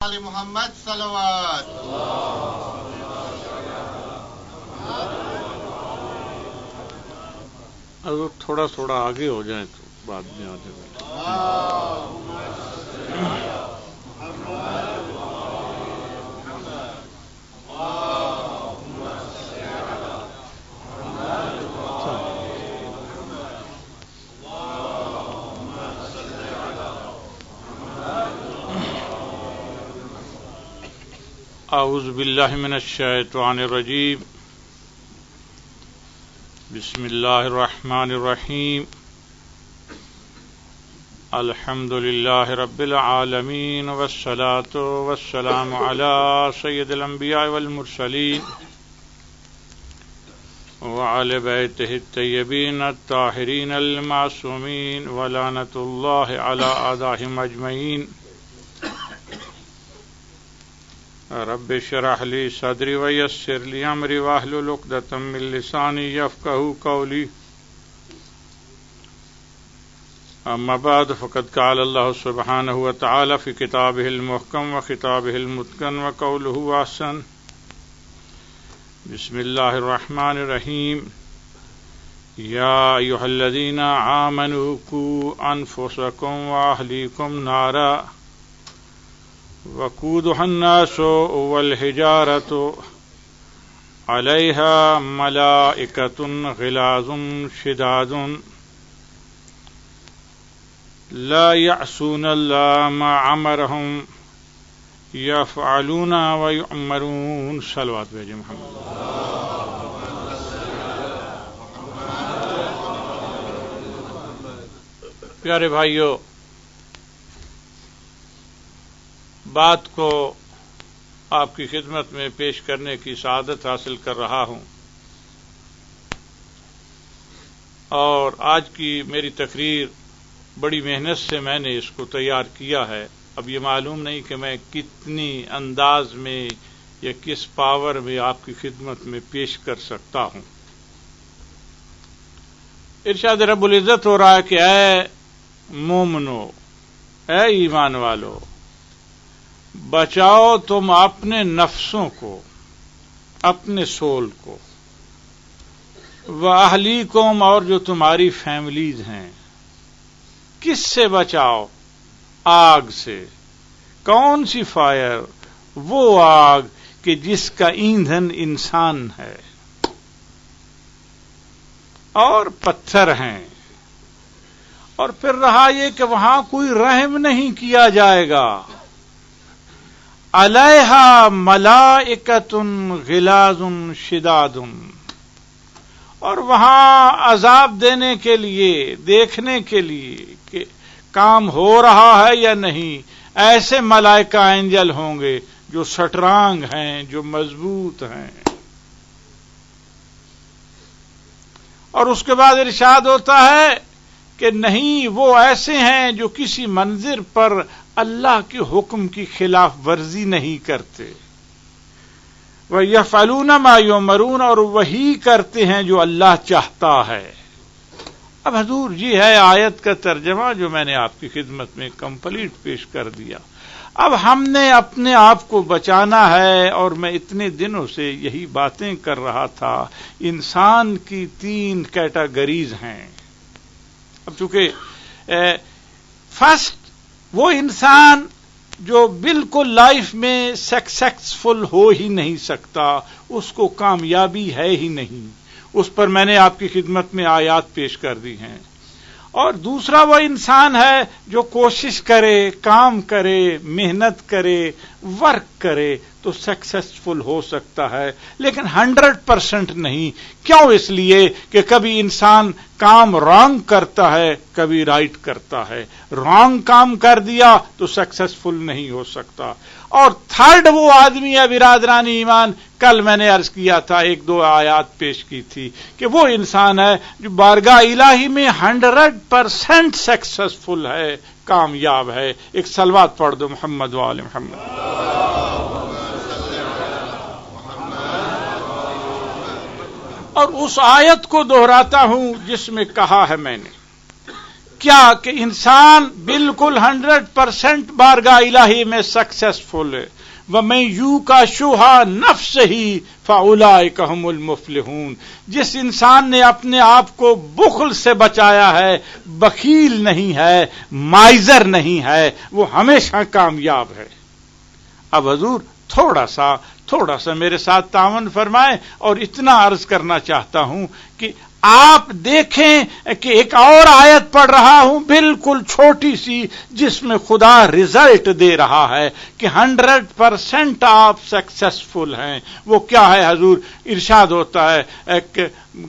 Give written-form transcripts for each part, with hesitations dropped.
علی محمد صلوات. اگر تھوڑا تھوڑا آگے ہو جائیں تو بعد میں آ جائیں. اعوذ باللہ من الشیطان الرجیم. بسم اللہ الرحمن الرحیم. الحمد للہ رب العالمین والصلاة والسلام علی سید الانبیاء والمرسلین وعلی بیتہ الطیبین الطاہرین المعصومین ولعنۃ اللہ علی اعدائہم اجمعین. رب اشرح لی صدری ویسر لی امری واحلل عقدۃ من لسانی یفقہوا قولی. اما بعد فقد قال اللہ سبحانہ وتعالی فی کتابہ المحکم وخطابہ المتقن وقولہ احسن. بسم اللہ الرحمن الرحیم. یا ایھا الذین آمنوا قوا انفسکم واہلیکم نارا وقودها الناس والحجارة عليها ملائكة غلاظ شداد لا يعصون الله ما أمرهم يفعلون ويؤمرون. صلوات بھیجیں محمد. پیارے بھائیو، بات کو آپ کی خدمت میں پیش کرنے کی سعادت حاصل کر رہا ہوں، اور آج کی میری تقریر بڑی محنت سے میں نے اس کو تیار کیا ہے. اب یہ معلوم نہیں کہ میں کتنی انداز میں یا کس پاور میں آپ کی خدمت میں پیش کر سکتا ہوں. ارشاد رب العزت ہو رہا ہے کہ اے مومنو، اے ایمان والو، بچاؤ تم اپنے نفسوں کو، اپنے سول کو، وَأَهْلِيكُمْ اور جو تمہاری فیملیز ہیں. کس سے بچاؤ؟ آگ سے. کون سی فائر؟ وہ آگ کہ جس کا ایندھن انسان ہے اور پتھر ہیں. اور پھر رہا یہ کہ وہاں کوئی رحم نہیں کیا جائے گا. علیہا ملائکۃ غلاظ شداد. اور وہاں عذاب دینے کے لیے، دیکھنے کے لیے کہ کام ہو رہا ہے یا نہیں، ایسے ملائکہ اینجل ہوں گے جو سٹرانگ ہیں، جو مضبوط ہیں. اور اس کے بعد ارشاد ہوتا ہے کہ نہیں، وہ ایسے ہیں جو کسی منظر پر اللہ کے حکم کی خلاف ورزی نہیں کرتے. وَيَفْعَلُونَ مَا يُؤْمَرُونَ اور وہی کرتے ہیں جو اللہ چاہتا ہے. اب حضور جی ہے آیت کا ترجمہ جو میں نے آپ کی خدمت میں کمپلیٹ پیش کر دیا. اب ہم نے اپنے آپ کو بچانا ہے، اور میں اتنے دنوں سے یہی باتیں کر رہا تھا. انسان کی 3 کیٹیگریز ہیں. اب چونکہ فرسٹ وہ انسان جو بالکل لائف میں سکسیسفل ہو ہی نہیں سکتا، اس کو کامیابی ہے ہی نہیں. اس پر میں نے آپ کی خدمت میں آیات پیش کر دی ہیں. اور دوسرا وہ انسان ہے جو کوشش کرے، کام کرے، محنت کرے، ورک کرے تو سکسیسفل ہو سکتا ہے، لیکن 100% نہیں. کیوں؟ اس لیے کہ کبھی انسان کام رانگ کرتا ہے، کبھی رائٹ کرتا ہے. رانگ کام کر دیا تو سکسیسفل نہیں ہو سکتا. اور تھرڈ وہ آدمی ہے برادران ایمان، کل میں نے عرض کیا تھا، 1-2 آیات پیش کی تھی کہ وہ انسان ہے جو بارگاہ الہی میں 100% سکسیسفل ہے، کامیاب ہے. ایک صلوات پڑھ دو محمد وآل محمد. اور اس آیت کو دہراتا ہوں جس میں کہا ہے میں نے کیا کہ انسان بالکل 100% بارگاہ الہی میں سکسیسفل ہے. وَمَن یُوقَ شُحَّ نَفْسِهِ فَأُولَٰئِکَ هُمُ الْمُفْلِحُونَ. جس انسان نے اپنے آپ کو بخل سے بچایا ہے، بخیل نہیں ہے، مائزر نہیں ہے، وہ ہمیشہ کامیاب ہے. اب حضور تھوڑا سا میرے ساتھ تعاون فرمائیں اور اتنا عرض کرنا چاہتا ہوں کہ آپ دیکھیں کہ ایک اور آیت پڑھ رہا ہوں بالکل چھوٹی سی، جس میں خدا رزلٹ دے رہا ہے کہ 100% آپ سکسیسفل ہیں. وہ کیا ہے حضور؟ ارشاد ہوتا ہے کہ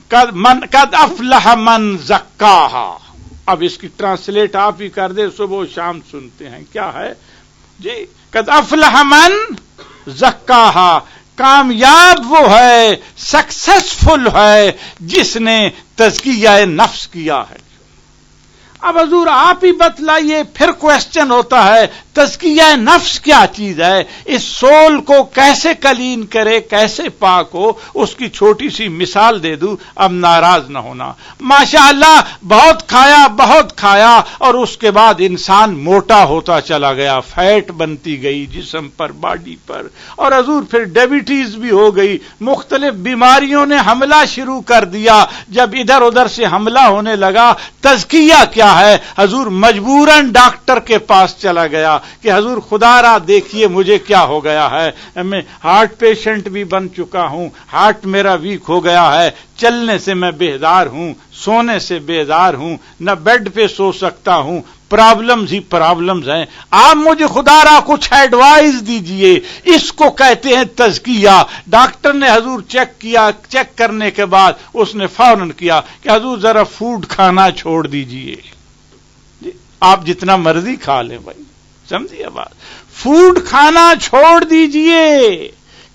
قد افلح من زکاہا. اب اس کی ٹرانسلیٹ آپ ہی کر دے، صبح و شام سنتے ہیں. کیا ہے جی؟ قد افلح من زکاہا. کامیاب وہ ہے، سکسیسفل ہے جس نے تزکیہ نفس کیا ہے. اب حضور آپ ہی بتلائیے. پھر کوشچن ہوتا ہے تزکیہ نفس کیا چیز ہے؟ اس سول کو کیسے کلین کرے، کیسے پاک ہو؟ اس کی چھوٹی سی مثال دے دوں، اب ناراض نہ ہونا. ماشاءاللہ بہت کھایا اور اس کے بعد انسان موٹا ہوتا چلا گیا، فیٹ بنتی گئی جسم پر، باڈی پر، اور حضور پھر ڈیبیٹیز بھی ہو گئی، مختلف بیماریوں نے حملہ شروع کر دیا. جب ادھر ادھر سے حملہ ہونے لگا، تزکیہ کیا ہے؟ حضور مجبوراً ڈاکٹر کے پاس چلا گیا کہ حضور خدا را دیکھیے مجھے کیا ہو گیا ہے، میں ہارٹ پیشنٹ بھی بن چکا ہوں، ہارٹ میرا ویک ہو گیا ہے، چلنے سے میں بیزار ہوں، سونے سے بیزار ہوں، نہ بیڈ پہ سو سکتا ہوں، پرابلمز ہی پرابلمز ہیں. آپ مجھے خدا را کچھ ایڈوائز دیجئے. اس کو کہتے ہیں تزکیہ. ڈاکٹر نے حضور چیک کرنے کے بعد اس نے فوراً کیا کہ حضور ذرا فوڈ کھانا چھوڑ دیجئے. آپ جتنا مرضی کھا لیں بھائی، سمجھیے بات، فوڈ کھانا چھوڑ دیجئے.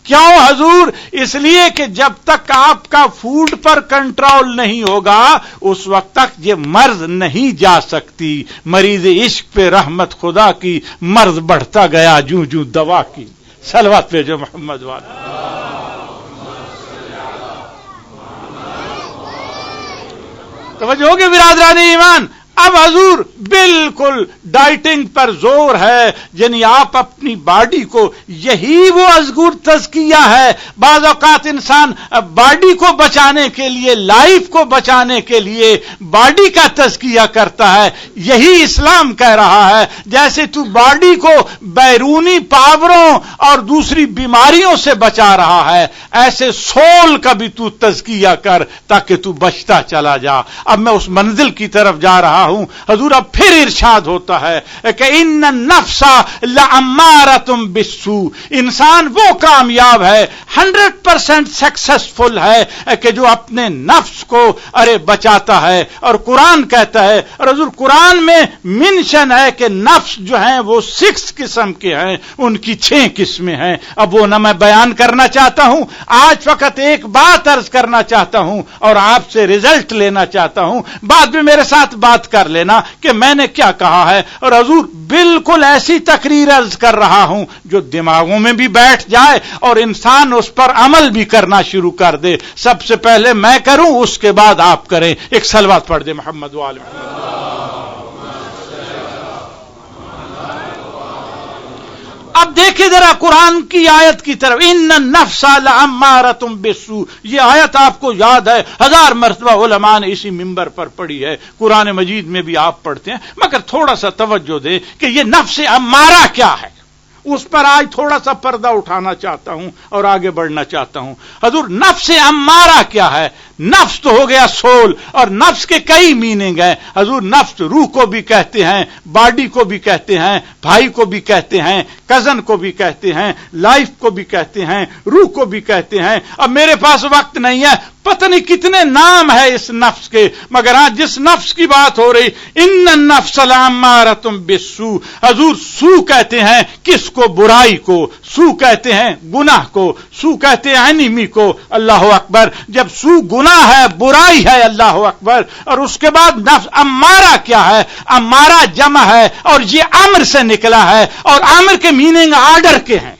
کیوں حضور؟ اس لیے کہ جب تک آپ کا فوڈ پر کنٹرول نہیں ہوگا اس وقت تک یہ مرض نہیں جا سکتی. مریض عشق پہ رحمت خدا کی، مرض بڑھتا گیا جو دوا کی. صلوات پہ جو محمد والا. توجہ ہوگی برادران ایمان. اب حضور بالکل ڈائٹنگ پر زور ہے، یعنی آپ اپنی باڈی کو، یہی وہ ازگور تزکیہ ہے. بعض اوقات انسان باڈی کو بچانے کے لیے، لائف کو بچانے کے لیے باڈی کا تزکیہ کرتا ہے. یہی اسلام کہہ رہا ہے جیسے تو باڈی کو بیرونی پاوروں اور دوسری بیماریوں سے بچا رہا ہے، ایسے سول کا بھی تو تزکیہ کر تاکہ تو بچتا چلا جا. اب میں اس منزل کی طرف جا رہا ہوں. حضور اب پھر ارشاد ہوتا ہے کہ ان النفس لامارۃ بالسوء. انسان وہ کامیاب ہے، 100% سکسیسفل ہے کہ جو اپنے نفس کو بچاتا ہے. اور قرآن کہتا ہے، اور حضور قرآن میں منشن ہے کہ نفس جو ہیں وہ 6 قسم کے ہیں، ان کی 6 قسمیں ہیں. اب وہ نہ میں بیان کرنا چاہتا ہوں، آج فقط ایک بات عرض کرنا چاہتا ہوں اور آپ سے رزلٹ لینا چاہتا ہوں. بعد میں میرے ساتھ بات کر لینا کہ میں نے کیا کہا ہے. اور حضور بالکل ایسی تقریر عرض کر رہا ہوں جو دماغوں میں بھی بیٹھ جائے اور انسان اس پر عمل بھی کرنا شروع کر دے. سب سے پہلے میں کروں، اس کے بعد آپ کریں. ایک صلوات پڑھ دے محمد وآل محمد. اب دیکھیں ذرا قرآن کی آیت کی طرف، ان النفس لامارۃ بالسوء. یہ آیت آپ کو یاد ہے، 1000 مرتبہ علماء نے اسی منبر پر پڑھی ہے، قرآن مجید میں بھی آپ پڑھتے ہیں. مگر تھوڑا سا توجہ دے کہ یہ نفس امارہ کیا ہے، اس پر آج تھوڑا سا پردہ اٹھانا چاہتا ہوں اور آگے بڑھنا چاہتا ہوں. حضور نفس امارہ کیا ہے؟ نفس تو ہو گیا سول، اور نفس کے کئی میننگ ہیں. حضور نفس روح کو بھی کہتے ہیں، باڈی کو بھی کہتے ہیں، بھائی کو بھی کہتے ہیں، کزن کو بھی کہتے ہیں، لائف کو بھی کہتے ہیں، روح کو بھی کہتے ہیں. اب میرے پاس وقت نہیں ہے، پتہ نہیں کتنے نام ہے اس نفس کے، مگر ہاں جس نفس کی بات ہو رہی، ان النفس لامارۃ بالسوء. حضور سو کہتے ہیں کس کو؟ برائی کو. سو کہتے ہیں گناہ کو. سو کہتے ہیں انیمی کو. اللہ اکبر. جب سو گناہ ہے، برائی ہے، اللہ اکبر. اور اس کے بعد نفس امارہ کیا ہے؟ امارہ جمع ہے اور یہ امر سے نکلا ہے، اور امر کے میننگ آرڈر کے ہیں.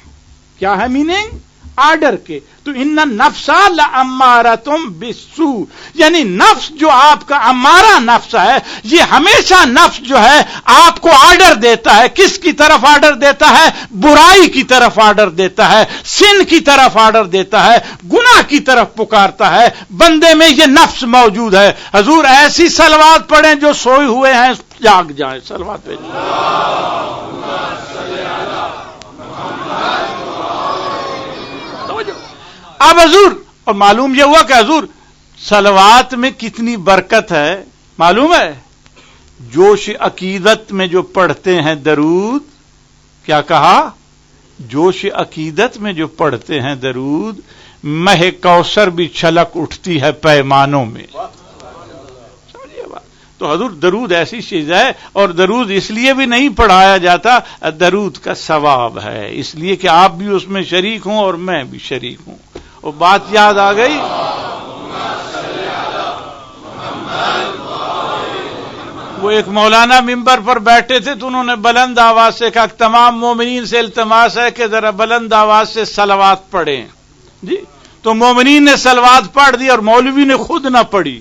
کیا ہے میننگ؟ آرڈر کے. تو ان نفسا لامارتم بالسو، یعنی نفس جو آپ کا امارہ نفس ہے، یہ ہمیشہ نفس جو ہے آپ کو آرڈر دیتا ہے. کس کی طرف آرڈر دیتا ہے؟ برائی کی طرف آرڈر دیتا ہے، سن کی طرف آرڈر دیتا ہے، گناہ کی طرف پکارتا ہے. بندے میں یہ نفس موجود ہے. حضور ایسی صلوات پڑھیں جو سوئے ہوئے ہیں جاگ جائیں. صلوات پہ اب حضور، اور معلوم یہ ہوا کہ حضور صلوات میں کتنی برکت ہے معلوم ہے؟ جوش عقیدت میں جو پڑھتے ہیں درود، کیا کہا؟ جوش عقیدت میں جو پڑھتے ہیں درود، مہ کوثر بھی چھلک اٹھتی ہے پیمانوں میں. سمجھیے بات؟ تو حضور درود ایسی چیز ہے، اور درود اس لیے بھی نہیں پڑھایا جاتا، درود کا ثواب ہے، اس لیے کہ آپ بھی اس میں شریک ہوں اور میں بھی شریک ہوں. وہ بات یاد آ گئی؟ وہ ایک مولانا ممبر پر بیٹھے تھے تو انہوں نے بلند آواز سے کہا تمام مومنین سے التماس ہے کہ ذرا بلند آواز سے صلوات پڑھیں. جی تو مومنین نے صلوات پڑھ دی اور مولوی نے خود نہ پڑھی.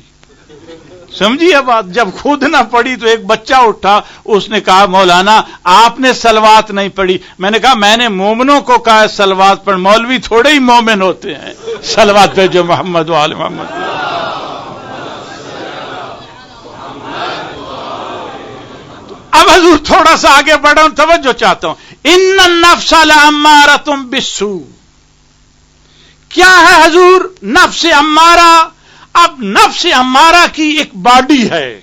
سمجھیے بات؟ جب خود نہ پڑھی تو ایک بچہ اٹھا، اس نے کہا مولانا آپ نے صلوات نہیں پڑھی. میں نے کہا میں نے مومنوں کو کہا صلوات پڑھ، مولوی تھوڑے ہی مومن ہوتے ہیں. صلوات پہ جو محمد و آل محمد. اب حضور تھوڑا سا آگے بڑھا ہوں، توجہ چاہتا ہوں. ان النفس لامارۃ بالسوء، کیا ہے حضور نفس امارہ؟ اب نفس امارہ کی ایک باڈی ہے،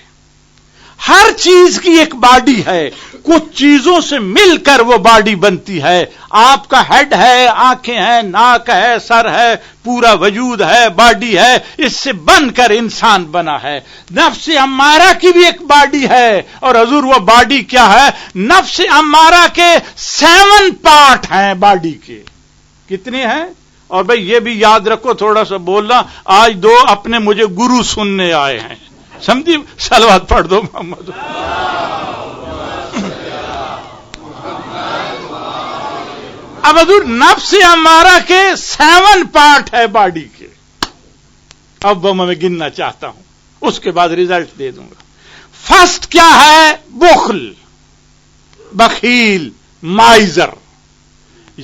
ہر چیز کی ایک باڈی ہے، کچھ چیزوں سے مل کر وہ باڈی بنتی ہے. آپ کا ہیڈ ہے، آنکھیں ہیں، ناک ہے، سر ہے، پورا وجود ہے، باڈی ہے، اس سے بن کر انسان بنا ہے. نفس امارہ کی بھی ایک باڈی ہے، اور حضور وہ باڈی کیا ہے؟ نفس امارہ کے 7 پارٹ ہیں باڈی کے. کتنے ہیں؟ اور بھئی یہ بھی یاد رکھو، تھوڑا سا بولنا، آج 2 اپنے مجھے گرو سننے آئے ہیں، سمجھی؟ صلوات پڑھ دو محمد. اب حضور نفس امارہ کے 7 پارٹ ہے باڈی کے. اب وہ میں گننا چاہتا ہوں، اس کے بعد ریزلٹ دے دوں گا. فرسٹ کیا ہے؟ بخل، بخیل، مائزر.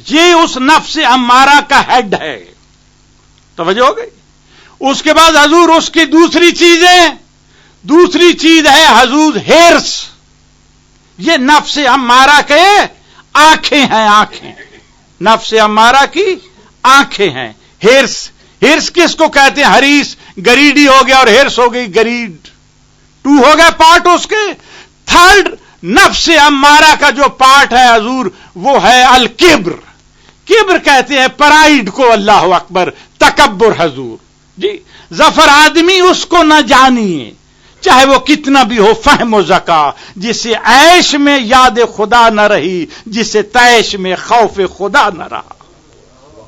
یہ اس نفس امارہ کا ہیڈ ہے. توجہ ہو گئی؟ اس کے بعد حضور اس کی دوسری چیز ہے حضور ہرس. یہ نفس امارہ کے آنکھیں ہیں، آنکھیں. نفس امارہ کی آنکھیں ہیں. ہرس کس کو کہتے ہیں؟ حریص. گریڈی ہو گیا اور ہرس ہو گئی گریڈ. 2 ہو گئے پارٹ اس کے. تھرڈ نفس امارہ کا جو پارٹ ہے حضور وہ ہے الکبر. کبر کہتے ہیں پرائیڈ کو. اللہ اکبر. تکبر حضور. جی ظفر آدمی اس کو نہ جانیے، چاہے وہ کتنا بھی ہو فہم و ذکا. جسے عیش میں یاد خدا نہ رہی، جسے تیش میں خوف خدا نہ رہا.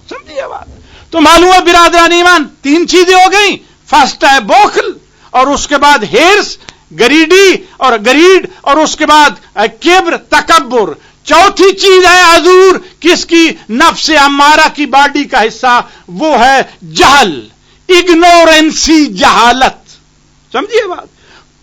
سمجھیے بات؟ تو معلوم ہے برادران ایمان 3 چیزیں ہو گئیں. فرسٹ ہے بخل، اور اس کے بعد ہرس، گریڈی اور گریڈ، اور اس کے بعد کبر، تکبر. چوتھی چیز ہے حضور کس کی؟ نفس امارہ کی باڈی کا حصہ، وہ ہے جہل، اگنورنسی، جہالت. سمجھیے بات؟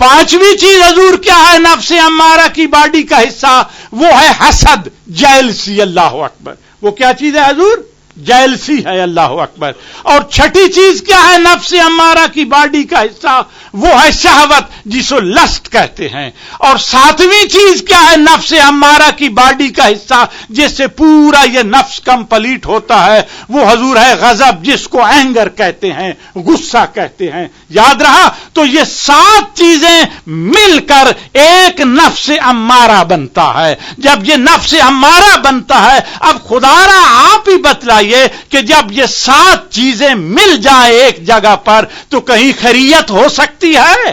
5ویں چیز حضور کیا ہے نفس امارہ کی باڈی کا حصہ؟ وہ ہے حسد، جیلسی. اللہ اکبر. وہ کیا چیز ہے حضور؟ جیلسی ہے. اللہ اکبر. اور 6ٹھی چیز کیا ہے نفس امارہ کی باڈی کا حصہ؟ وہ ہے شہوت، جس کو لسٹ کہتے ہیں. اور 7ویں چیز کیا ہے نفس امارہ کی باڈی کا حصہ جس سے پورا یہ نفس کمپلیٹ ہوتا ہے؟ وہ حضور ہے غضب، جس کو اینگر کہتے ہیں، غصہ کہتے ہیں. یاد رہا؟ تو یہ 7 چیزیں مل کر ایک نفس امارہ بنتا ہے. جب یہ نفس امارہ بنتا ہے، اب خدارا آپ ہی بتلائیے کہ جب یہ 7 چیزیں مل جائیں ایک جگہ پر تو کہیں خیریت ہو سکتی ہے؟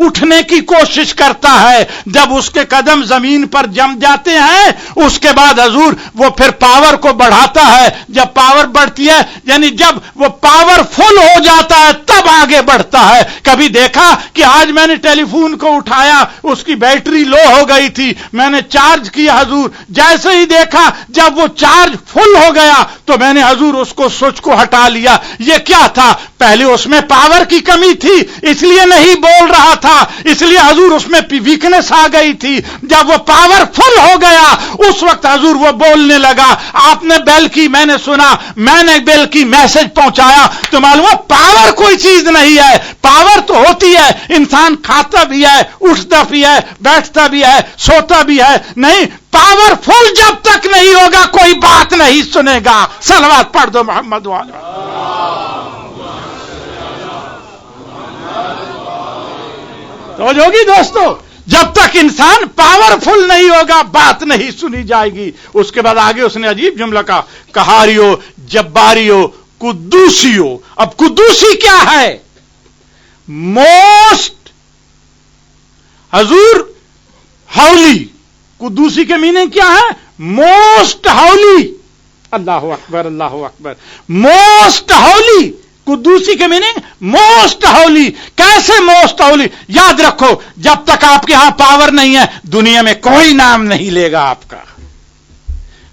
اٹھنے کی کوشش کرتا ہے، جب اس کے قدم زمین پر جم جاتے ہیں اس کے بعد حضور وہ پھر پاور کو بڑھاتا ہے، جب پاور بڑھتی ہے یعنی جب وہ پاور فل ہو جاتا ہے تب آگے بڑھتا ہے۔ کبھی دیکھا کہ آج میں نے ٹیلی فون کو اٹھایا، اس کی بیٹری لو ہو گئی تھی، میں نے چارج کیا حضور، جیسے ہی دیکھا جب وہ چارج فل ہو گیا تو میں نے حضور اس کو سوئچ کو ہٹا لیا۔ یہ کیا تھا؟ پہلے اس میں پاور کی کمی تھی اس لیے نہیں بول رہا تھا، اس لیے حضور اس میں ویکنس آ گئی تھی، جب وہ پاور فل ہو گیا اس وقت حضور وہ بولنے لگا۔ آپ نے بیل کی، میں نے سنا، میں نے بیل کی، میسج پہنچایا، تو معلوم ہے پاور کوئی چیز نہیں ہے، پاور تو ہوتی ہے، انسان کھاتا بھی ہے، اٹھتا بھی ہے، بیٹھتا بھی ہے، سوتا بھی ہے، نہیں پاور فل جب تک نہیں ہوگا کوئی بات نہیں سنے گا۔ صلوات پڑھ دو محمد والے۔ توجہ ہوگی دوستو، جب تک انسان پاورفل نہیں ہوگا بات نہیں سنی جائے گی۔ اس کے بعد آگے اس نے عجیب جملہ کہا، قہاریو، جباریو، قدوسیو۔ اب قدوسی کیا ہے؟ موسٹ حضور ہولی۔ قدوسی کے میننگ کیا ہے؟ موسٹ ہولی۔ اللہ اکبر، اللہ اکبر۔ موسٹ ہولی، قدوسی کے میننگ موسٹ ہولی۔ کیسے موسٹ ہولی؟ یاد رکھو جب تک آپ کے ہاں پاور نہیں ہے دنیا میں کوئی نام نہیں لے گا آپ کا۔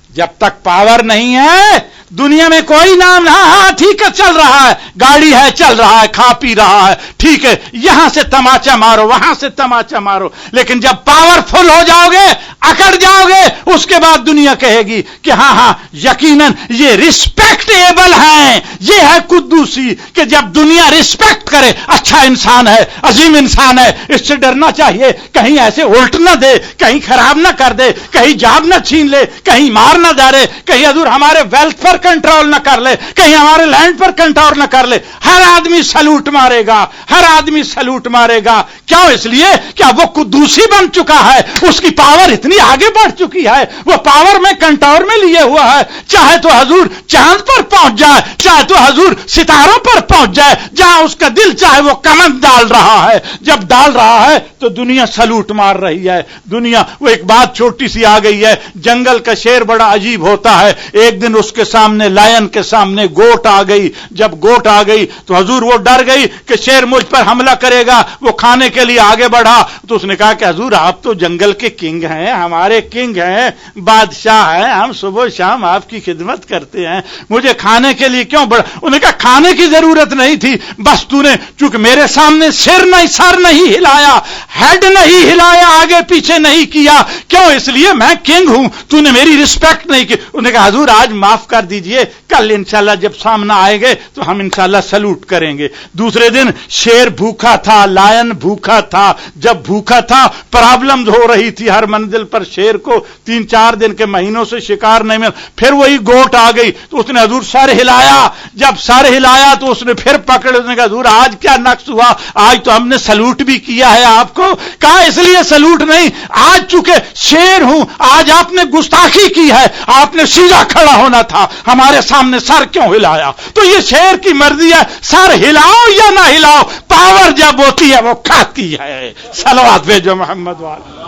جب تک پاور نہیں ہے دنیا میں کوئی نام، ہاں ٹھیک ہے چل رہا ہے، گاڑی ہے چل رہا ہے، کھا پی رہا ہے، ٹھیک ہے، یہاں سے تماچا مارو وہاں سے تماچا مارو، لیکن جب پاور فل ہو جاؤ گے، اکڑ جاؤ گے، اس کے بعد دنیا کہے گی کہ ہاں یقیناً یہ ریسپیکٹیبل ہیں۔ یہ ہے قدوسی کہ جب دنیا ریسپیکٹ کرے، اچھا انسان ہے، عظیم انسان ہے، اس سے ڈرنا چاہیے، کہیں ایسے الٹ نہ دے، کہیں خراب نہ کر دے، کہیں جاب نہ چھین لے، کہیں مار نہ ڈالے، کہیں حضور ہمارے ویلتھ پر کنٹرول نہ کر لے، کہیں ہمارے لینڈ پر کنٹرول نہ کر لے۔ ہر آدمی سلوٹ مارے گا، ہر آدمی سلوٹ مارے گا۔ کیوں؟ اس لیے کہ وہ قدوسی بن چکا ہے، اس کی پاور اتنی آگے بڑھ چکی ہے، وہ پاور میں کنٹرول میں لیے ہوا ہے، چاہے تو حضور چاند پر پہنچ جائے، چاہے تو حضور ستاروں پر پہنچ جائے، جہاں اس کا دل چاہے وہ کمند ڈال رہا ہے۔ جب ڈال رہا ہے تو دنیا سلوٹ مار رہی ہے۔ دنیا، وہ ایک بات چھوٹی سی آ گئی ہے، جنگل کا شیر بڑا عجیب ہوتا ہے۔ ایک دن اس کے سامنے لائن کے سامنے گوٹ آ گئی، جب گوٹ آ گئی تو حضور وہ ڈر گئی کہ شیر مجھ پر حملہ کرے گا، وہ کھانے کے لیے آگے بڑھا تو اس نے کہا کہ حضور آپ تو جنگل کے کنگ ہیں، ہمارے کنگ ہیں، بادشاہ ہیں، ہم صبح شام آپ کی خدمت کرتے ہیں، مجھے کھانے کے لیے کیوں بڑھا؟ انہوں نے کہا کھانے کی ضرورت نہیں تھی، بس تو نے چونکہ میرے سامنے سر نہیں ہلایا، ہیڈ نہیں ہلایا، آگے پیچھے نہیں کیا، کیوں؟ اس لیے میں کنگ ہوں، تو نے میری رسپیکٹ نہیں کی۔ انہوں نے کہا حضور آج معاف کر دیجئے، کل انشاءاللہ جب سامنے آئیں گے تو ہم انشاءاللہ سلوٹ کریں گے۔ دوسرے دن شیر بھوکا تھا، لائن بھوکا تھا، جب بھوکا تھا پرابلم ہو رہی تھی ہر منزل پر، شیر کو 3-4 دن کے مہینوں سے شکار نہیں مل، پھر وہی گوٹ آ گئی تو اس نے حضور سر ہلایا، جب سر ہلایا تو اس نے پھر پکڑ، اس نے کہا حضور آج کیا نقص ہوا؟ آج تو ہم نے سلوٹ بھی کیا ہے آپ کو۔ کہا اس لیے سلوٹ نہیں، آج چونکہ شیر ہوں، آج آپ نے گستاخی کی ہے، آپ نے سیدھا کھڑا ہونا تھا، ہمارے سامنے سر کیوں ہلایا؟ تو یہ شیر کی مرضی ہے، سر ہلاؤ یا نہ ہلاؤ، پاور جب ہوتی ہے وہ کھاتی ہے۔ صلوات بھیجو محمد والے۔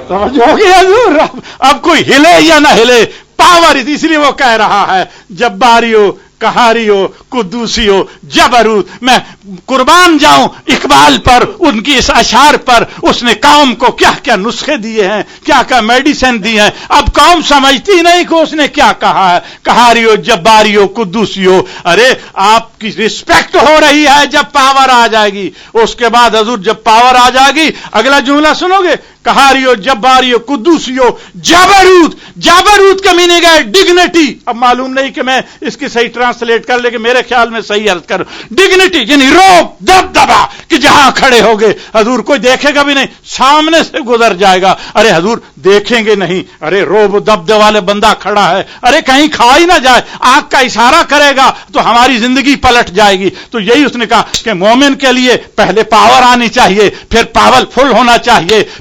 توجہ ہوگی حضور؟ اب کوئی ہلے یا نہ ہلے، پاور، اس لیے وہ کہہ رہا ہے جباریو، قہاریو، قدوسیو، جبروت۔ میں قربان جاؤں اقبال پر، ان کی اس اشعار پر، اس نے قوم کو کیا کیا نسخے دیے ہیں، کیا کیا میڈیسن دی ہیں، اب قوم سمجھتی نہیں کہ اس نے کیا کہا ہے۔ قہاریو، جباریو، قدوسیو، ارے آپ کی رسپیکٹ ہو رہی ہے جب پاور آ جائے گی، اس کے بعد حضور جب پاور آ جائے گی اگلا جملہ سنو گے، قہاریو، جباریو، قدوسیو، جبروت۔ جبروت کا میننگ ہے ڈگنیٹی۔ اب معلوم نہیں کہ میں اس کی صحیح ٹرانسلیٹ کر لے کہ میرے خیال میں صحیح عرض کروں، ڈگنیٹی یعنی روب، دبدبا، کہ جہاں کھڑے ہوگے حضور کوئی دیکھے گا بھی نہیں، سامنے سے گزر جائے گا، ارے حضور دیکھیں گے نہیں، ارے روب دبدبے والے بندہ کھڑا ہے، ارے کہیں کھا ہی نہ جائے، آنکھ کا اشارہ کرے گا تو ہماری زندگی پلٹ جائے گی۔ تو یہی اس نے کہا کہ مومن کے لیے پہلے پاور آنی چاہیے، پھر پاور فل ہونا چاہیے،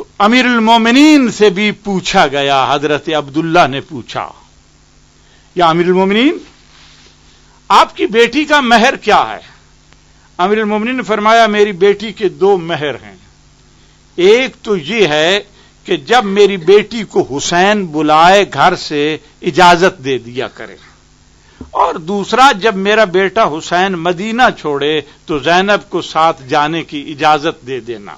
تو امیر المومنین سے بھی پوچھا گیا، حضرت عبداللہ نے پوچھا، یا امیر المومنین آپ کی بیٹی کا مہر کیا ہے؟ امیر المومنین نے فرمایا میری بیٹی کے 2 مہر ہیں، ایک تو یہ ہے کہ جب میری بیٹی کو حسین بلائے گھر سے اجازت دے دیا کرے، اور دوسرا جب میرا بیٹا حسین مدینہ چھوڑے تو زینب کو ساتھ جانے کی اجازت دے دینا۔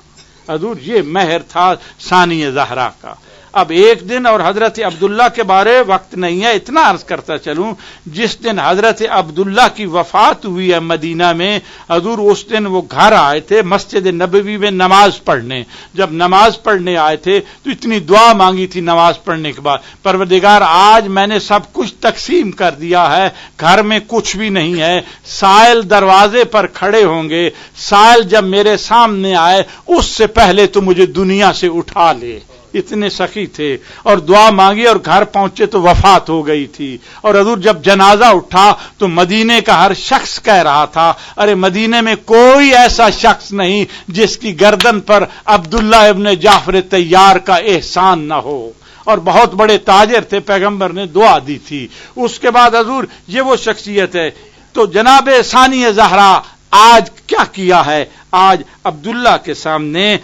حضور یہ مہر تھا ثانی زہرا کا۔ اب ایک دن، اور حضرت عبداللہ کے بارے وقت نہیں ہے، اتنا عرض کرتا چلوں، جس دن حضرت عبداللہ کی وفات ہوئی ہے مدینہ میں، حضور اس دن وہ گھر آئے تھے مسجد نبوی میں نماز پڑھنے۔ جب نماز پڑھنے آئے تھے تو اتنی دعا مانگی تھی نماز پڑھنے کے بعد، پروردگار آج میں نے سب کچھ تقسیم کر دیا ہے، گھر میں کچھ بھی نہیں ہے، سائل دروازے پر کھڑے ہوں گے، سائل جب میرے سامنے آئے اس سے پہلے تو مجھے دنیا سے اٹھا لے۔ اتنے سخی تھے، اور دعا مانگی اور گھر پہنچے تو وفات ہو گئی تھی۔ اور حضور جب جنازہ اٹھا تو مدینے کا ہر شخص کہہ رہا تھا ارے مدینے میں کوئی ایسا شخص نہیں جس کی گردن پر عبداللہ ابن جعفر طیار کا احسان نہ ہو، اور بہت بڑے تاجر تھے، پیغمبر نے دعا دی تھی۔ اس کے بعد حضور یہ وہ شخصیت ہے۔ تو جناب ثانی زہرا آج کیا کیا ہے؟ آج عبداللہ کے سامنے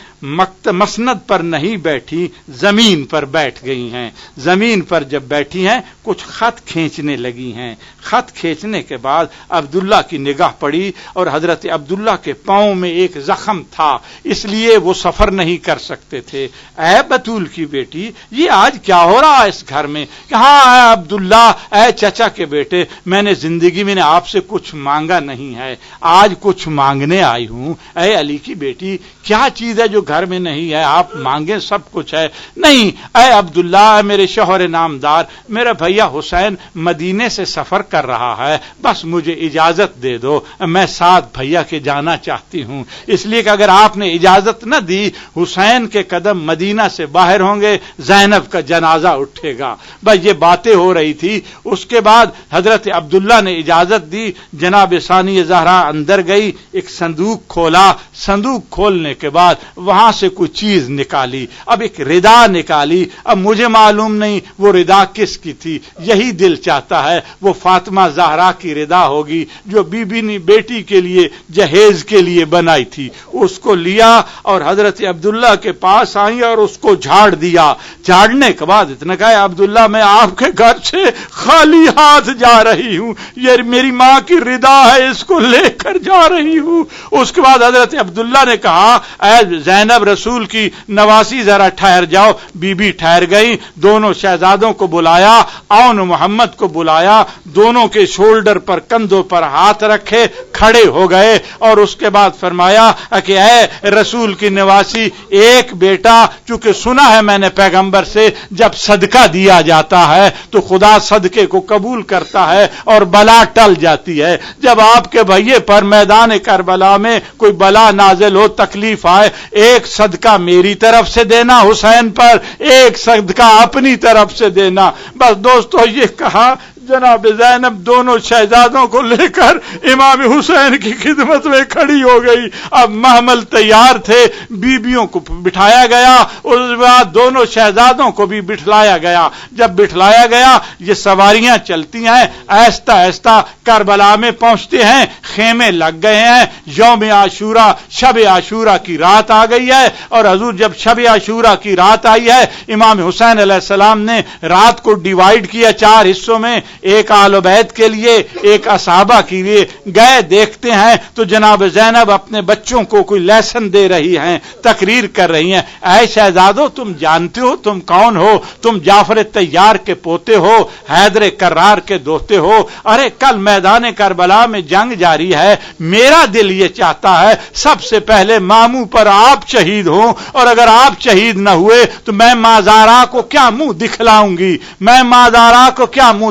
مسند پر نہیں بیٹھی، زمین پر بیٹھ گئی ہیں۔ زمین پر جب بیٹھی ہیں کچھ خط کھینچنے لگی ہیں۔ خط کھینچنے کے بعد عبداللہ کی نگاہ پڑی، اور حضرت عبداللہ کے پاؤں میں ایک زخم تھا، اس لیے وہ سفر نہیں کر سکتے تھے۔ اے بطول کی بیٹی، یہ آج کیا ہو رہا ہے اس گھر میں؟ کہ ہاں اے عبداللہ، اے چچا کے بیٹے، میں نے زندگی میں آپ سے کچھ مانگا نہیں ہے، آج کچھ مانگنے آئی ہوں۔ اے علی کی بیٹی، کیا چیز ہے جو گھر میں نہیں ہے؟ آپ مانگیں، سب کچھ ہے۔ نہیں اے عبداللہ، میرے شوہر نامدار، میرا بھیا حسین مدینے سے سفر کر رہا ہے، بس مجھے اجازت دے دو، میں ساتھ بھیا کے جانا چاہتی ہوں، اس لیے کہ اگر آپ نے اجازت نہ دی حسین کے قدم مدینہ سے باہر ہوں گے، زینب کا جنازہ اٹھے گا۔ بس یہ باتیں ہو رہی تھی۔ اس کے بعد حضرت عبداللہ نے اجازت دی، جناب ثانی زہرا اندر گئی، ایک صندوق کھولا، صندوق کھولنے کے بعد وہاں سے کوئی چیز نکالی، اب ایک ردا نکالی۔ اب مجھے معلوم نہیں وہ ردا کس کی تھی، یہی دل چاہتا ہے وہ فاطمہ زہرا کی ردا ہوگی جو بی بی نے بیٹی کے لیے جہیز کے لیے بنائی تھی۔ اس کو لیا اور حضرت عبداللہ کے پاس آئی اور اس کو جھاڑ دیا۔ جھاڑنے کے بعد اتنا کہا عبداللہ میں آپ کے گھر سے خالی ہاتھ جا رہی ہوں، یہ میری ماں کی ردا ہے، اس کو لے کر جا رہی ہوں۔ اس کے بعد حضرت عبداللہ نے کہا اے زینب رسول کی نواسی ذرا ٹھہر جاؤ۔ بی بی ٹھہر گئی، دونوں شہزادوں کو بلایا، اون محمد کو بلایا، دونوں کے شولڈر پر کندھوں پر ہاتھ رکھے کھڑے ہو گئے، اور اس کے بعد فرمایا کہ اے رسول کی نواسی، ایک بیٹا، چونکہ سنا ہے میں نے پیغمبر سے جب صدقہ دیا جاتا ہے تو خدا صدقے کو قبول کرتا ہے اور بلا ٹل جاتی ہے۔ جب آپ کے بھائیے پر میدان کربلا میں کوئی بلا نازل ہو، تکلیف آئے، ایک صدقہ میری طرف سے دینا حسین پر، ایک صدقہ اپنی طرف سے دینا۔ بس دوستو یہ کہا، جناب زینب دونوں شہزادوں کو لے کر امام حسین کی خدمت میں کھڑی ہو گئی۔ اب محمل تیار تھے، بیبیوں کو بٹھایا گیا، اس کے بعد دونوں شہزادوں کو بھی بٹھلایا گیا۔ جب بٹھلایا گیا یہ سواریاں چلتی ہیں، آہستہ آہستہ کربلا میں پہنچتے ہیں، خیمے لگ گئے ہیں، یوم عاشورہ شب عاشورہ کی رات آ گئی ہے۔ اور حضور جب شب عاشورہ کی رات آئی ہے، امام حسین علیہ السلام نے رات کو ڈیوائیڈ کیا 4 حصوں میں، ایک آل بیت کے لیے، ایک اصحابہ کے لیے۔ گئے دیکھتے ہیں تو جناب زینب اپنے بچوں کو کوئی لیسن دے رہی ہیں، تقریر کر رہی ہیں۔ اے شہزادو تم جانتے ہو تم کون ہو؟ تم جعفر طیار کے پوتے ہو، حیدر کرار کے دوتے ہو۔ ارے کل میدان کربلا میں جنگ جاری ہے، میرا دل یہ چاہتا ہے سب سے پہلے ماموں پر آپ شہید ہوں، اور اگر آپ شہید نہ ہوئے تو میں مازارا کو کیا منہ دکھلاؤں گی، میں مازارا کو کیا منہ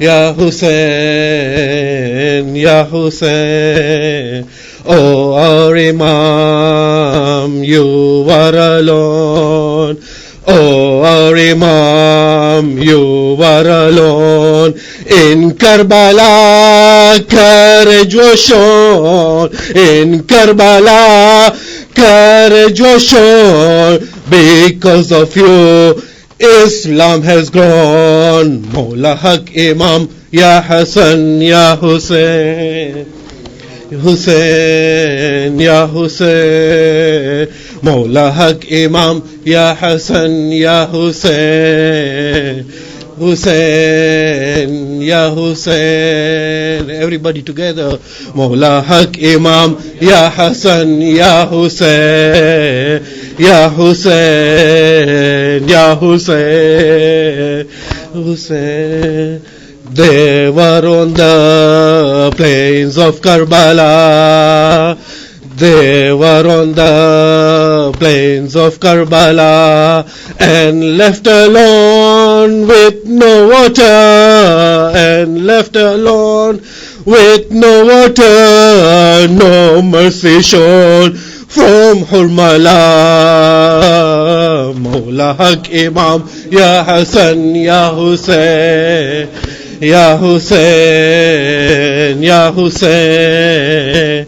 Ya Hussein, Ya Hussein. Oh, our Imam, you are alone. Oh, our Imam, you are alone. In Karbala, courage was shown. In Karbala, courage was shown. Because of you, Islam has grown. Mawla Haq Imam, Ya Hassan, Ya Hussein. Hussein, Ya Hussein. Mawla Haq Imam, Ya Hassan, Ya Hussein. Hussein, Ya Hussein. Everybody together. Mawla Haq Imam, Ya Hassan, Ya Hussein. Ya Hussein, Ya Hussein. Hussein. They were on the plains of Karbala. They were on the plains of Karbala and left alone with no water, and left alone with no water, no mercy shown from Hurmala. Mawla Haq Imam, Ya Hassan, Ya Hussein. Ya Hussein, Ya Hussein.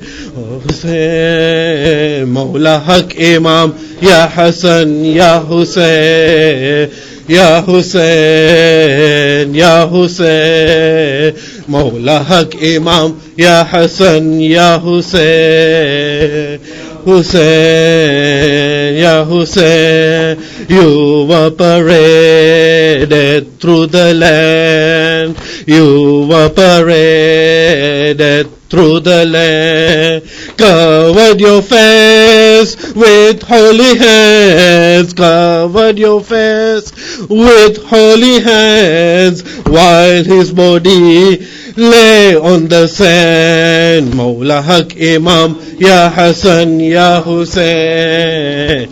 Hussein, Mawla Haq Imam, Ya Hassan, Ya Hussein. Ya Hussein, Ya Hussein. Mawla Haq Imam, Ya Hassan, Ya Hussein. Hussein, Ya Hussein. You were paraded through the land. You were paraded through the land. Covered your face with holy hands. Covered your face with holy hands. While his body lay on the sand. Mawla Haq Imam, Ya Hassan, Ya Hussein.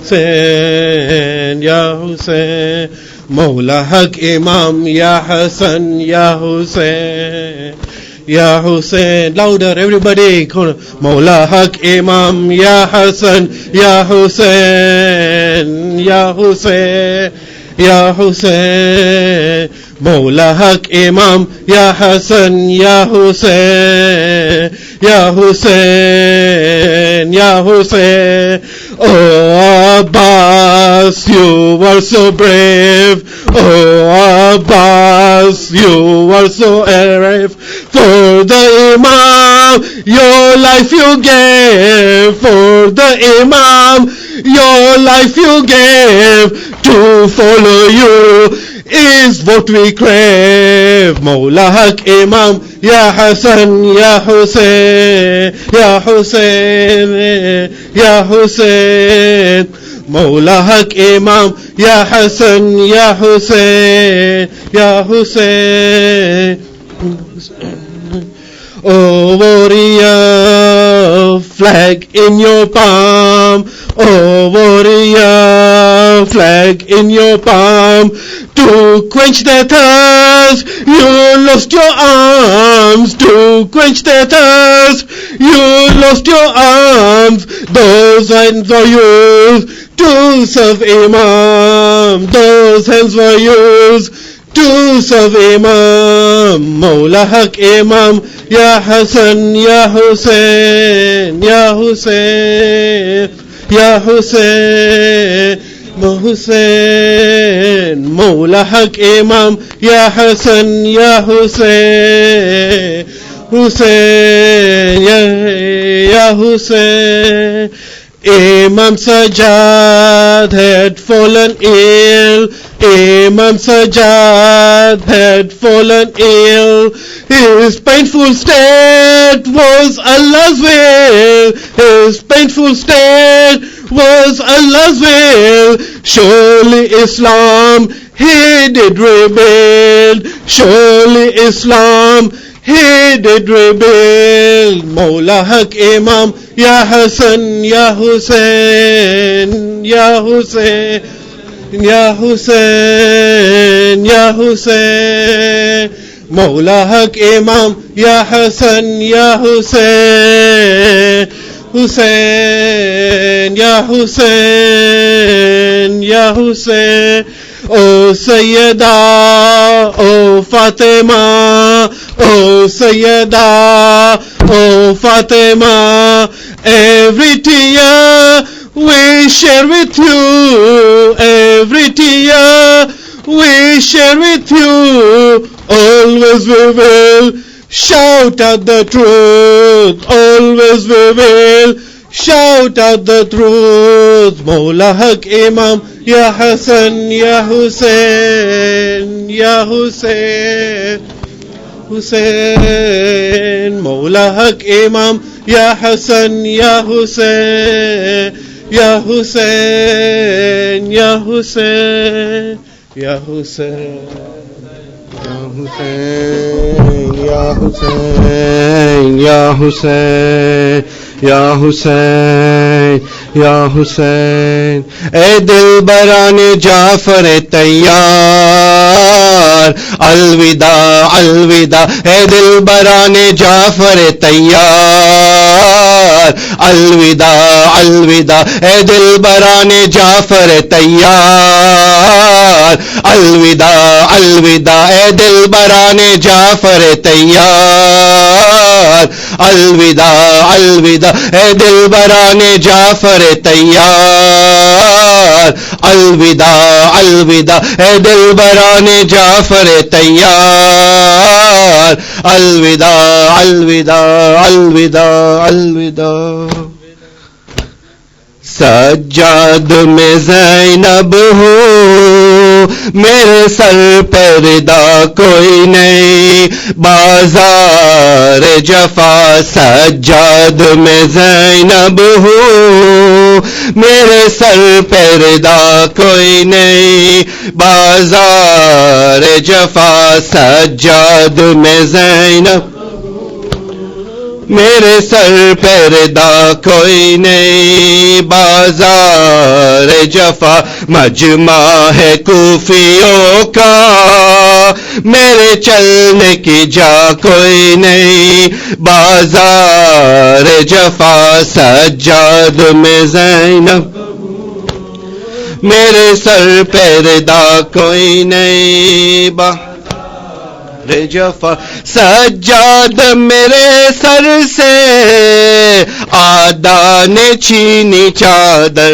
Hussein, Ya Hussein. Mawla Haq Imam, Ya Hassan, Ya Hussein. Ya Hussein, louder everybody. Mawla Haq Imam, Ya Hassan, Ya Hussein. Ya Hussein, Ya Hussein. Mawla Haq Imam, Ya Hassan, Ya Hussein. Ya Hussein, Ya Hussein. Oh Abbas, you were so brave. Oh Abbas, you were so brave. For the Imam, your life you gave. For the Imam, your life you gave. To follow you is what we crave. Mawla Haq Imam, Ya Hassan, Ya Hussein. Ya Hussein, Ya Hussein. Mawla Haq Imam, Ya Hassan, Ya Hussein. Ya Hussein. Oh warrior, flag in your palm. Oh warrior, flag in your palm. To quench their thirst, you lost your arms. To quench their thirst, you lost your arms. Those hands were used to serve Imam. Those hands were used to serve Imam. Mawla Haq Imam, Ya Hassan, Ya Hussein. Ya Hussein, Ya Hussein. Hussein, Mawla Haq Imam, Ya Hassan, Ya Hussein. Hussein, Ya Hussein. Imam Sajjad had fallen ill. Imam Sajjad had fallen ill. His painful state was Allah's will. His painful state was Allah's will. Surely Islam he did rebuild. Surely Islam he did rebuild. Mawla Haq Imam, Ya Hassan, Ya Hussein. Ya Hussein, Ya Hussein, Ya Hussein. مولا حق امام یا حسن یا حسین حسین یا حسین یا حسین او سیدہ او فاطمہ او سیدہ او Fatima every tear we share with you every tear we share with you always we will shout out the truth always we will shout out the truth مولا حق امام یا حسن یا حسین یا حسین حسین مولا حق امام یا حسن یا حسین یا حسین یا حسین یا حسین یا حسین یا حسین یا حسین یا حسین اے دل بران جعفر تیار الوداع الوداع اے دل بران جعفر تیار الوداع الوداع اے دل بران جعفر تیار الوداع الوداع اے دل بران جعفر تیار الوداع الوداع اے دل بران جعفر تیار الوداع الوداع اے دل بران جعفر تیار الوداع الوداع الوداع الوداع سجاد میں زینب ہو میرے سر پردہ کوئی نہیں بازار جفا سجاد میں زینب ہو میرے سر پردہ کوئی نہیں بازار جفا سجاد میں زینب میرے سر پردہ کوئی نہیں بازار جفا مجمع ہے کوفیوں کا میرے چلنے کی جا کوئی نہیں بازار جفا سجاد میں زینب میرے سر پردہ کوئی نہیں جفا سجاد میرے سر سے آدھا نے چھینی چادر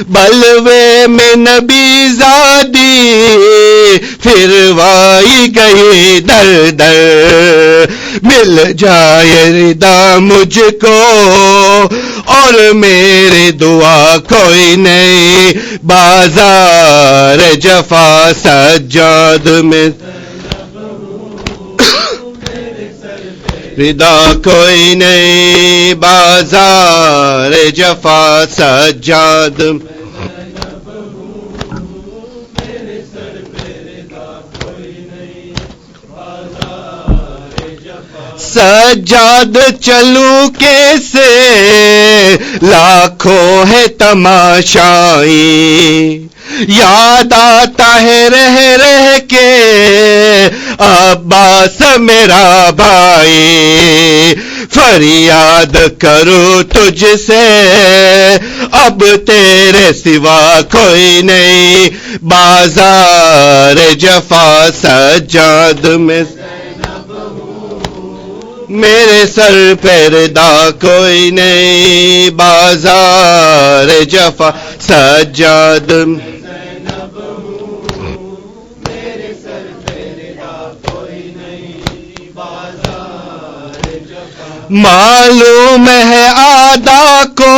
بلوے میں نبی زادی پھر وائی گئی در در مل جائے ردا مجھ کو اور میری دعا کوئی نہیں بازار جفا سجاد میں ردا کوئی نہیں بازار جفا سجاد سجاد چلوں کیسے لاکھوں ہے تماشائی یاد آتا ہے رہ رہ کے عباس میرا بھائی فریاد کرو تجھ سے اب تیرے سوا کوئی نہیں بازار جفا سجاد میں میرے سر پردہ کوئی نہیں بازار جفا سجاد معلوم ہے آدھا کو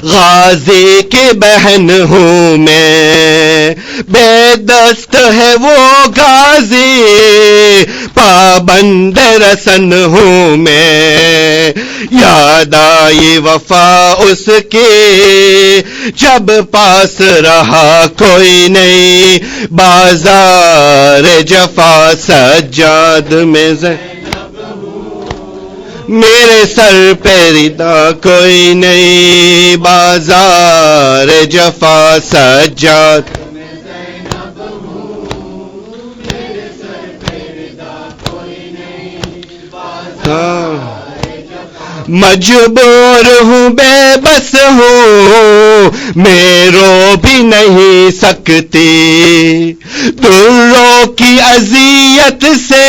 غازی کی بہن ہوں میں بے دست ہے وہ غازی پابند رسن ہوں میں یاد آئی وفا اس کی جب پاس رہا کوئی نہیں بازار جفا سجاد میں میرے سر پہ ردا کوئی نہیں بازار جفا سجاد مجبور ہوں بے بس ہوں میں رو بھی نہیں سکتی دروں کی اذیت سے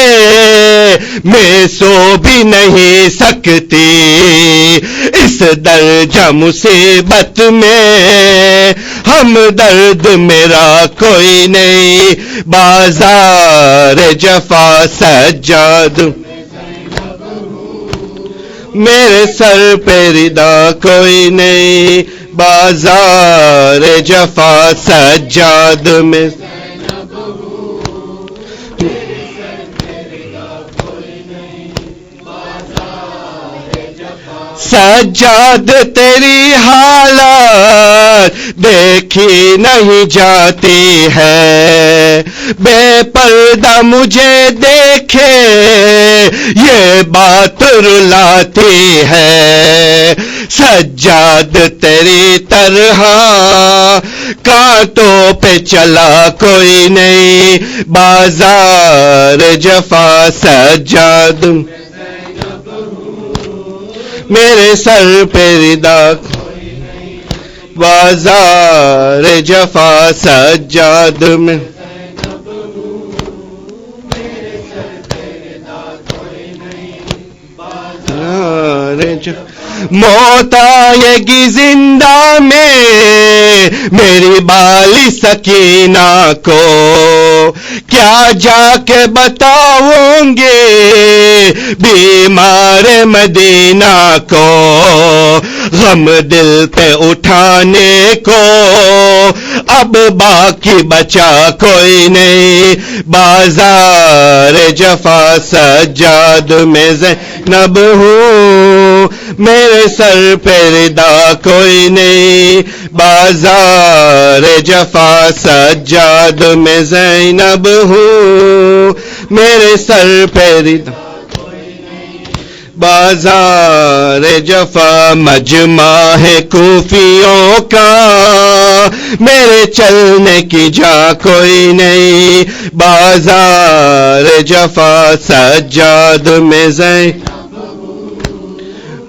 میں سو بھی نہیں سکتی اس درجہ مصیبت میں ہم درد میرا کوئی نہیں بازار جفا سجاد میرے سر پہ ردا کوئی نہیں بازار جفا سجاد میں سجاد تیری حالت دیکھی نہیں جاتی ہے بے پردہ مجھے دیکھے یہ بات رلاتی ہے سجاد تیری طرح کانٹوں پہ چلا کوئی نہیں بازار جفا سجاد میرے سر پہ ردا بازار جفا سجاد میں موت آئے گی زندہ میں میری بالی سکینہ کو کیا جا کے بتاؤں گے بیمار مدینہ کو غم دل پہ اٹھانے کو اب باقی بچا کوئی نہیں بازار جفا سجاد میں زینب ہوں میرے سر پہ ردا کوئی نہیں بازار جفا سجاد میں زینب ہوں میرے سر پہ ردا بازار جفا مجمع ہے کوفیوں کا میرے چلنے کی جا کوئی نہیں بازار جفا سجاد میں زینب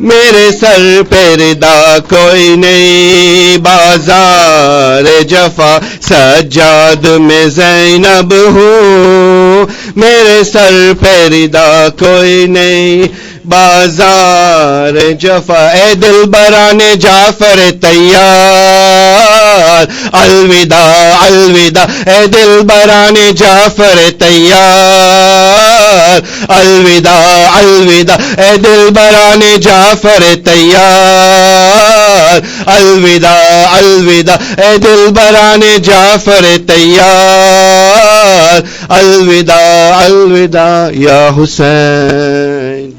میرے سر پہ ردا کوئی نہیں بازار جفا سجاد میں زینب ہوں میرے سر پہ ردا کوئی نہیں بازار جفا اے دل بران جعفر تیار الوداع الوداع اے دل بران جعفر تیار الوداع الوداع اے دل بران جعفر تیار الوداع الوداع اے دل بران جعفر تیار الوداع الوداع یا حسین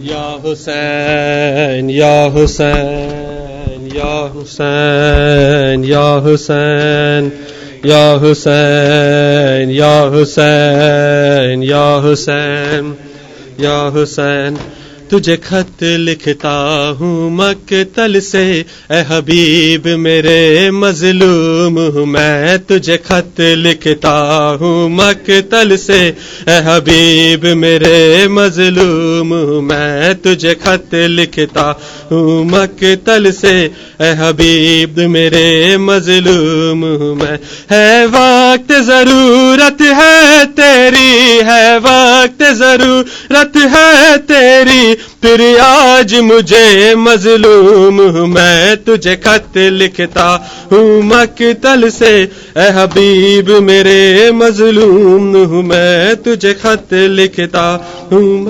یا حسین یا حسین یا حسین یا حسین یا حسین یا حسین یا حسین یا حسین تجھے خط لکھتا ہوں مقتل سے اے حبیب میرے مظلوم ہوں میں تجھے خط لکھتا ہوں مقتل سے اے حبیب میرے مظلوم ہوں میں تجھے خط لکھتا ہوں مقتل سے اے حبیب میرے مظلوم ہوں میں ہے وقت ضرورت ہے تیری ہے وقت ضرورت ہے تیری پھر آج مجھے مظلوم ہوں میں تجھے خط لکھتا ہوں مقتل سے اے حبیب میرے مظلوم ہوں میں تجھے خط لکھتا ہوں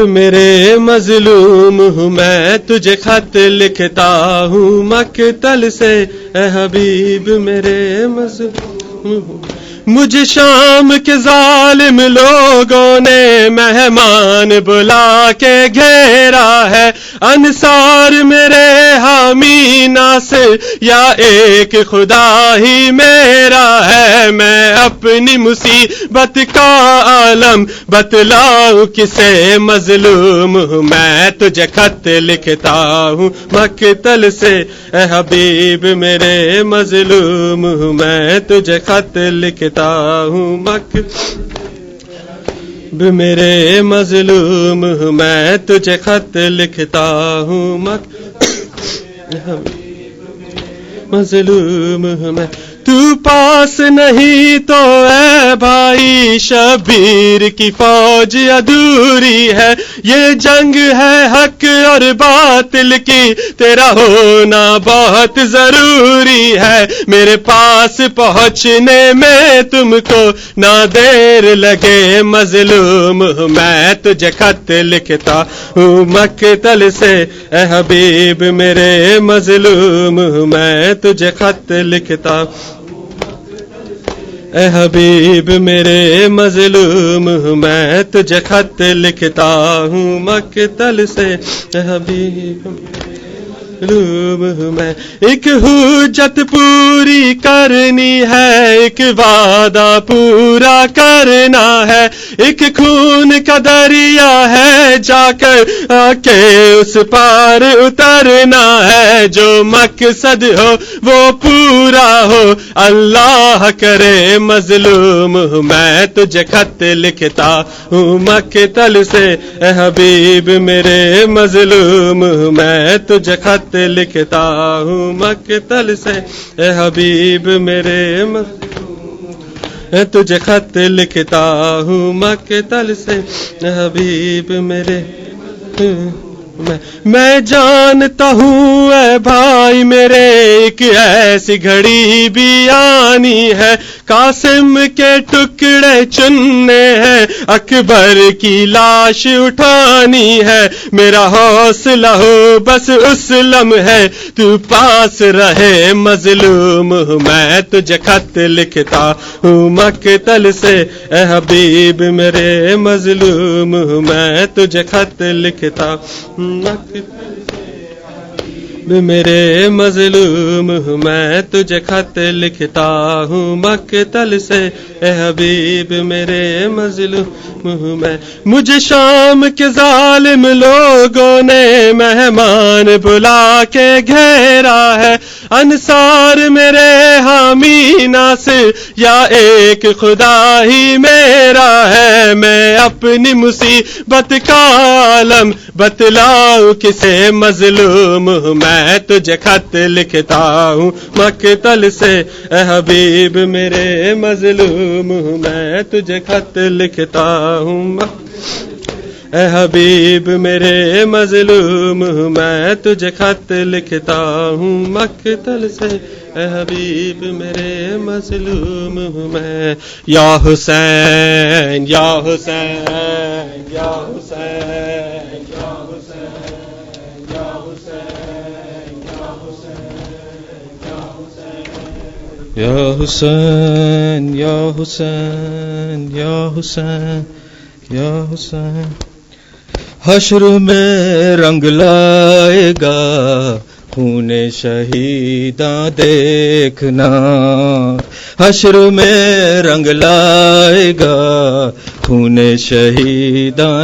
میرے مظلوم ہوں میں تجھے خط لکھتا ہوں مقتل سے اے حبیب میرے مظلوم ہوں مجھے شام کے ظالم لوگوں نے مہمان بلا کے گھیرا ہے انصار میرے حامی ناصر یا ایک خدا ہی میرا ہے میں اپنی مصیبت کا عالم بتلاؤں کسے مظلوم ہوں میں تجھے خط لکھتا ہوں مقتل سے اے حبیب میرے مظلوم ہوں میں تجھے خط لکھتا ہوں میرے مظلوم ہوں میں تجھے خط لکھتا ہوں مظلوم ہوں میں تو پاس نہیں تو اے بھائی شبیر کی فوج ادھوری ہے یہ جنگ ہے حق اور باطل کی تیرا ہونا بہت ضروری ہے میرے پاس پہنچنے میں تم کو نہ دیر لگے مظلوم ہوں میں تجھے خط لکھتا ہوں مقتل سے اے حبیب میرے مظلوم ہوں میں تجھے خط لکھتا اے حبیب میرے مظلوم ہوں میں تجھے خط لکھتا ہوں مقتل سے اے حبیب مظلوم ہوں میں ایک حجت پوری کرنی ہے ایک وعدہ پورا کرنا ہے ایک خون کا دریا ہے جا کر آ کے اس پار اترنا ہے جو مقصد ہو وہ پورا ہو اللہ کرے مظلوم ہوں میں تجھے خط لکھتا ہوں مقتل سے اے حبیب میرے مظلوم ہوں میں تجھے خط لکھتا ہوں مقتل سے اے حبیب میرے تجھے خط لکھتا ہوں مقتل سے اے حبیب میرے میں جانتا ہوں اے بھائی میرے ایک ایسی گھڑی بھی آنی ہے قاسم کے ٹکڑے چننے ہیں اکبر کی لاش اٹھانی ہے میرا حوصلہ ہو بس اس لمحے تو پاس رہے مظلوم ہوں میں تجھے خط لکھتا ہوں مقتل سے اے حبیب میرے مظلوم ہوں میں تجھے خط لکھتا میرے مظلوم ہوں میں تجھے خط لکھتا ہوں مقتل سے اے حبیب میرے مظلوم ہوں میں مجھے شام کے ظالم لوگوں نے مہمان بلا کے گھیرا ہے انصار میرے حامی ناصر یا ایک خدا ہی میرا ہے میں اپنی مصیبت کا عالم بتلاؤں کسے مظلوم ہوں میں تجھے خط لکھتا ہوں مقتل سے اے حبیب میرے مظلوم ہوں میں تجھے خط لکھتا ہوں اے حبیب میرے مظلوم ہوں میں تجھے خط لکھتا ہوں مقتل سے اے حبیب میرے مظلوم ہوں میں یا حسین یا حسین یا حسین یا حسین یا حسین یا حسین یا حسین یا حسین یا حسین حشر میں رنگ لائے گا خون شہیداں دیکھنا حشر میں رنگ لائے گا خون شہیداں